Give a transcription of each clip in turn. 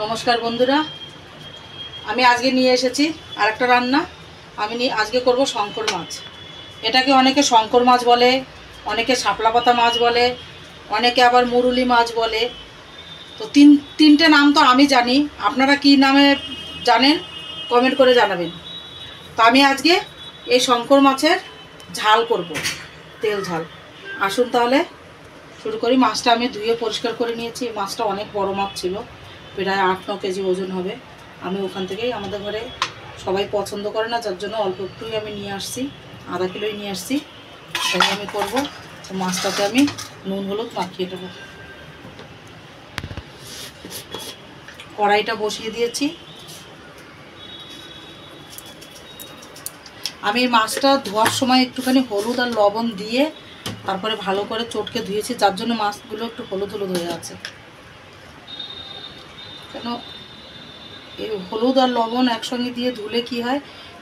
নমস্কার বন্ধুরা, আমি আজকে নিয়ে এসেছি আরেকটা রান্না। আজকে করব শঙ্কর মাছ। এটাকে অনেকে শঙ্কর মাছ বলে, অনেকে শাপলা পাতা মাছ বলে, অনেকে আবার মুরুলি মাছ বলে। তো তিনটে নাম তো আমি জানি, আপনারা কি নামে জানেন কমেন্ট করে জানাবেন। তো আমি আজকে এই শঙ্কর মাছের ঝাল করব, তেল ঝাল। আসুন তাহলে শুরু করি। মাছটা আমি ধুয়ে পরিষ্কার করে নিয়েছি। মাছটা অনেক বড় মাছ ছিল, প্রায় 8-9 কেজি ওজন হবে। আমি ওখান থেকেই, আমাদের ঘরে সবাই পছন্দ করে না, যার জন্য অল্প একটুই আমি নিয়ে আসছি, আধা কিলোই নিয়ে আসছি। তাই আমি করবো। তো মাছটাতে আমি নুন হলুদ মাখিয়ে দেবো। কড়াইটা বসিয়ে দিয়েছি। আমি মাছটা ধোয়ার সময় একটুখানি হলুদ আর লবণ দিয়ে তারপরে ভালো করে চটকে ধুয়েছি, যার জন্য মাছগুলো একটু হলুদ হলুদ হয়ে আছে। কেন এই হলুদ আর লবণ একসঙ্গে দিয়ে ধুলে কি হয়,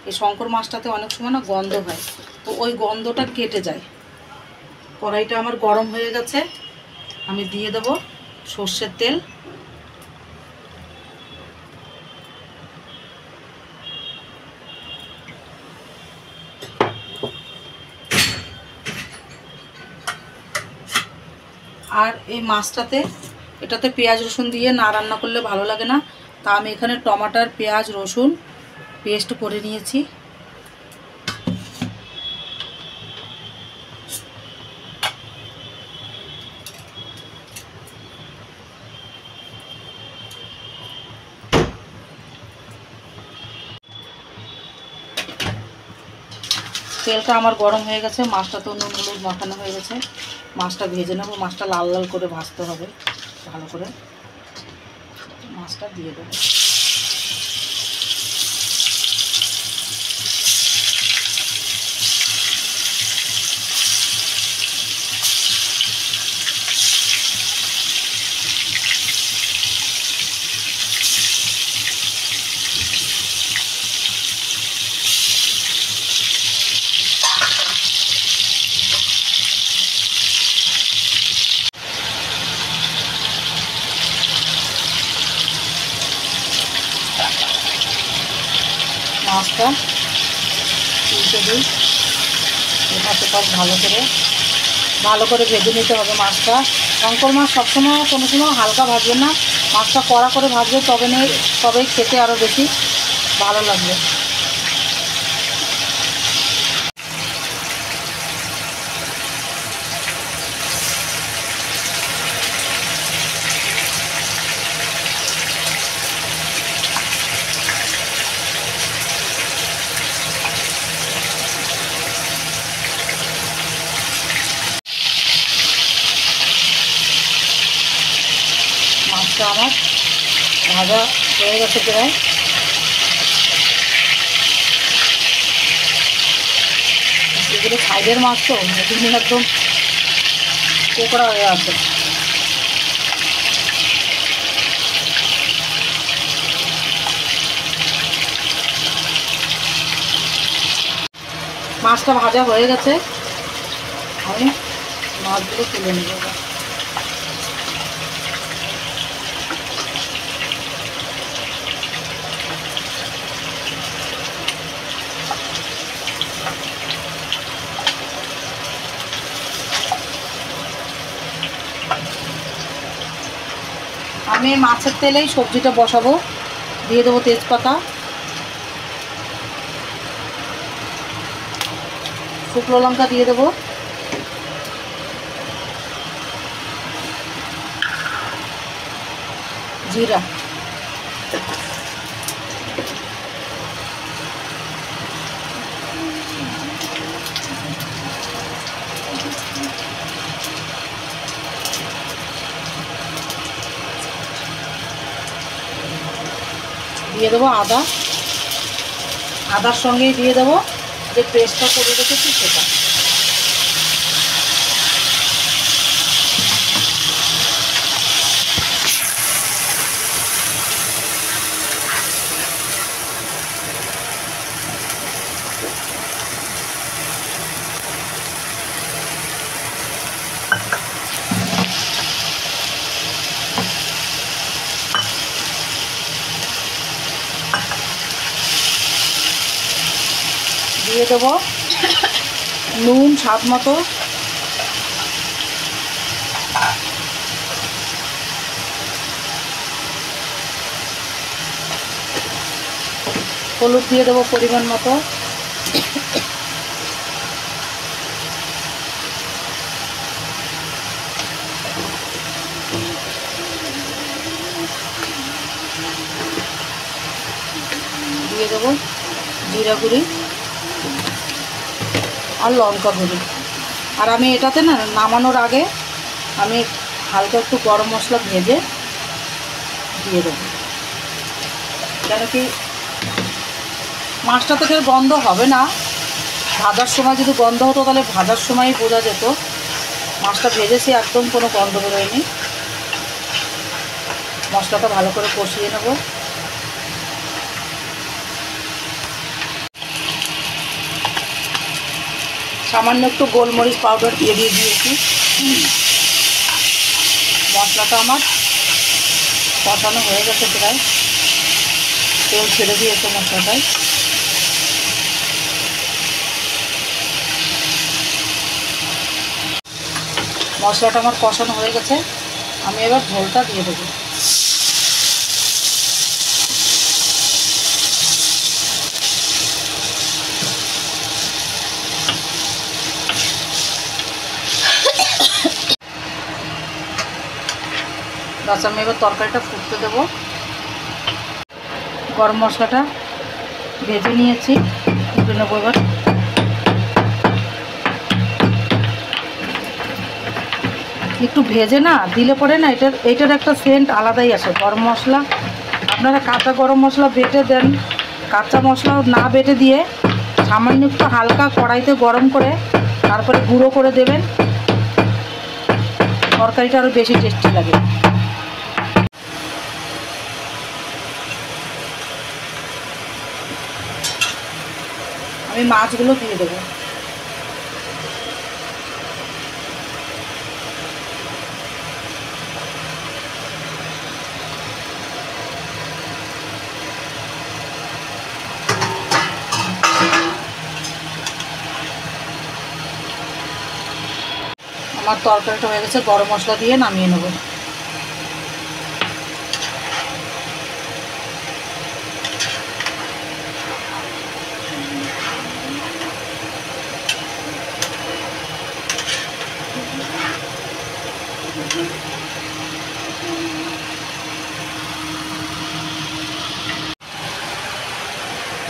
এই শঙ্কর মাছটাতে অনেক সময় না গন্ধ হয়, তো ওই গন্ধটা কেটে যায়। কড়াইটা আমার গরম হয়ে গেছে, আমি দিয়ে দেব সর্ষের তেল। আর এই মাছটাতে, এটাতে পেঁয়াজ রসুন দিয়ে না রান্না করলে ভালো লাগে না, তা আমি এখানে টমাটার পেঁয়াজ রসুন পেস্ট করে নিয়েছি। তেলটা আমার গরম হয়ে গেছে, মাছটা তো নুন হলুদ মাখানো হয়ে গেছে। মাছটা ভেজে নেবো। মাছটা লাল লাল করে ভাজতে হবে ভালো করে। মাছটা দিয়ে দেবো। মাছটা তুলতে দিই, এটাতে সব ভালো করে ভেজে নিতে হবে মাছটা। শঙ্কর মাছ সবসময় কোনো সময় হালকা ভাজবে না, মাছটা কড়া করে ভাজবে, তবেই খেতে আরও বেশি ভালো লাগবে। মাছটা আমার ভাজা হয়ে গেছে প্রায়। এগুলো সাইডের মাছ তো, এগুলো একদম কোকড়া হয়ে আছে। মাছটা ভাজা হয়ে গেছে, আমি মাছগুলো তুলে নেব। আমি মাছের তেলেই সবজিটা বসাবো। দিয়ে দেবো তেজপাতা, শুকনো লঙ্কা দিয়ে দেবো, জিরা, দিয়ে দেবো আদা। আদার সঙ্গেই দিয়ে দেবো যে পেস্টটা করে রেখেছি সেটা। দিয়ে দেবো নুন স্বাদ মতো, হলুদ দিয়ে দেবো পরিমাণ মতো, দিয়ে দেবো জিরা গুঁড়ি আর লঙ্কা গুঁড়ি। আর আমি এটাতে না নামানোর আগে আমি হালকা একটু গরম মশলা ভেজে দিয়ে দেবো, কেন কি মাছটা থেকে গন্ধ হবে না। ভাজার সময় যদি গন্ধ হতো তাহলে ভাজার সময়ই বোঝা যেত। মাছটা ভেজেছি, একদম কোনো গন্ধ বেরোয়নি। মশলাটা ভালো করে কষিয়ে নেব। সামান্য একটু গোলমরিচ পাউডার দিয়ে দিয়েছি। মশলাটা আমার কষানো হয়ে গেছে, প্রায় তেল ছেড়ে দিয়েছে মশলাটায়। মশলাটা আমার কষানো হয়ে গেছে, আমি এবার ঝোলটা দিয়ে দেবো। বাস আমি এবার তরকারিটা ফুটতে দেবো। গরম মশলাটা ভেজে নিয়েছি, ফুটে নেবো এবার। একটু ভেজে না দিলে পরে না এটার একটা সেন্ট আলাদাই আসে। গরম মশলা আপনারা কাঁচা গরম মশলা বেটে দেন, কাঁচা মশলা না বেটে দিয়ে সামান্য একটু হালকা কড়াইতে গরম করে তারপরে গুঁড়ো করে দেবেন, তরকারিটা আরও বেশি টেস্টি লাগে। আমি মাছগুলো দিয়ে দেবো। আমার তরকারিটা হয়ে গেছে, গরম মশলা দিয়ে নামিয়ে নেব।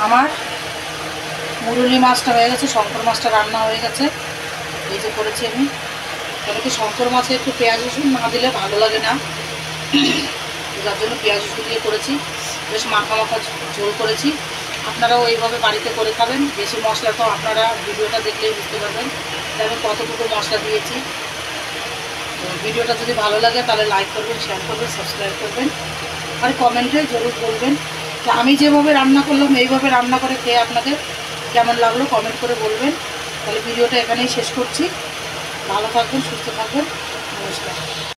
আমার মুরুলি মাছটা হয়ে গেছে, শঙ্কর মাছটা রান্না হয়ে গেছে। এই যে করেছি আমি, কেন কি শঙ্কর মাছে একটু পেঁয়াজ রসুন না দিলে ভালো লাগে না, যার জন্য পেঁয়াজ রসুন দিয়ে করেছি। বেশ মাখা মাখা ঝোল করেছি। আপনারাও এইভাবে বাড়িতে করে খাবেন। বেশি মশলা তো আপনারা ভিডিওটা দেখলেই বুঝতে পারবেন যে আমি কতটুকু মশলা দিয়েছি। তো ভিডিওটা যদি ভালো লাগে তাহলে লাইক করবেন, শেয়ার করবেন, সাবস্ক্রাইব করবেন, আর কমেন্টে জরুর বলবেন যে আমি যেভাবে রান্না করলাম এইভাবে রান্না করে খেয়ে আপনাদের কেমন লাগলো কমেন্ট করে বলবেন। তাহলে ভিডিওটা এখানেই শেষ করছি। ভালো থাকবেন, সুস্থ থাকবেন, নমস্কার।